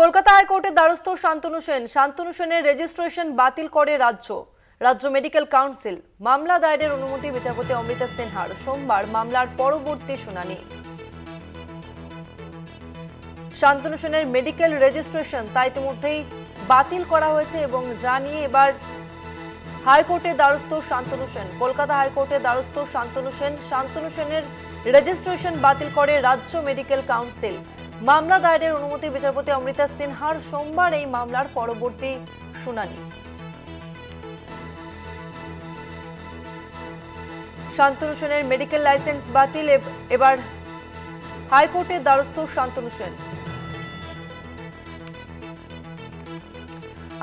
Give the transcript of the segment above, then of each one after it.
কলকাতা হাইকোর্টের দ্বারস্থ শান্তনু সেনের রেজিস্ট্রেশন বাতিল করে রাজ্য মেডিকেল কাউন্সিল। মামলা দায়েরের অনুমতি বিচারপতি অমৃতা সিনহার। সোমবার মামলার পরবর্তী শুনানি। শান্তনু সেনের মেডিকেল রেজিস্ট্রেশন তা ইতিমধ্যেই বাতিল করা হয়েছে এবং জানিয়ে এবার হাইকোর্টের দ্বারস্থ শান্তনু সেন। কলকাতা হাইকোর্টের দ্বারস্থ শান্তনু সেনের রেজিস্ট্রেশন বাতিল করে রাজ্য মেডিকেল কাউন্সিল। মামলা দায়েরের অনুমতি বিচারপতি অমৃতা সিনহার। সোমবার এই মামলার পরবর্তী শুনানি। শান্তনু সেনের মেডিকেল লাইসেন্স বাতিল, এবার হাইকোর্টের দ্বারস্থ শান্তনু সেন।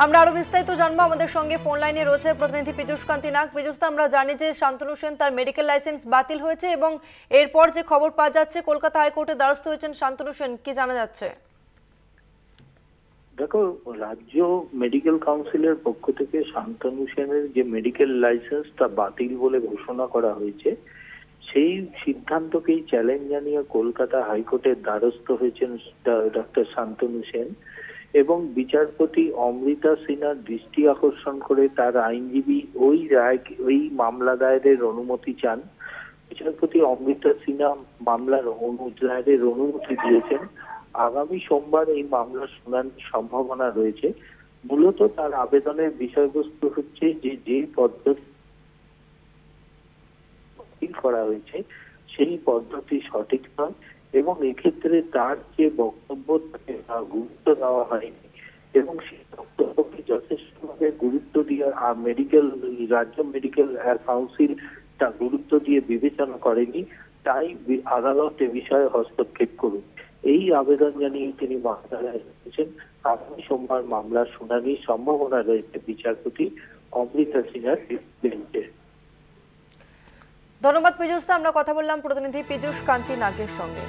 আমরা আরো বিস্তারিত জানবো। আমাদের সঙ্গে ফোন লাইনে রয়েছে প্রতিনিধি পীযূষ কান্তি নাগ। পীযূষ, আমরা জানি যে শান্তনু সেন তার মেডিকেল লাইসেন্স বাতিল হয়েছে এবং এরপর যে খবর পাওয়া যাচ্ছে কলকাতা হাইকোর্টের দ্বারস্থ হয়েছেন শান্তনু সেন, কি জানা যাচ্ছে? দেখো, রাজ্য মেডিকেল কাউন্সিলের পক্ষ থেকে শান্তনু সেনের যে মেডিকেল লাইসেন্স তা বাতিল বলে ঘোষণা করা হয়েছে, সেই সিদ্ধান্তকেই চ্যালেঞ্জ জানিয়ে কলকাতা হাইকোর্টের দ্বারস্থ হয়েছেন ডক্টর শান্তনু সেন এবং বিচারপতি অমৃতা সিনহার দৃষ্টি আকর্ষণ করে তার আইনজীবী ওই মামলা দায়েরের অনুমতি চান। বিচারপতি অমৃতা সিনহা মামলার দায়েরের অনুমতি দিয়েছেন। আগামী সোমবার এই মামলার শুনানির সম্ভাবনা রয়েছে। মূলত তার আবেদনের বিষয়বস্তু হচ্ছে যে পদ্ধতি করা হয়েছে সেই পদ্ধতি সঠিক নয় এবং এক্ষেত্রে তার যে বক্তব্য তাকে গুরুত্ব দেওয়া হয়নি এবং সেই বক্তব্যকে যথেষ্টভাবে গুরুত্ব দিয়ে রাজ্য মেডিকেল কাউন্সিল তা গুরুত্ব দিয়ে বিবেচনা করেনি। তাই আদালত এ বিষয়ে হস্তক্ষেপ করুন, এই আবেদন জানিয়ে তিনি মামলায় এসেছেন। আগামী সোমবার মামলার শুনানির সম্ভাবনা রয়েছে বিচারপতি অমৃতা সিনহার বেঞ্চে। ধন্যবাদ পীযূষ। আমরা কথা বললাম প্রতিনিধি পীযূষ কান্তি নাগের সঙ্গে।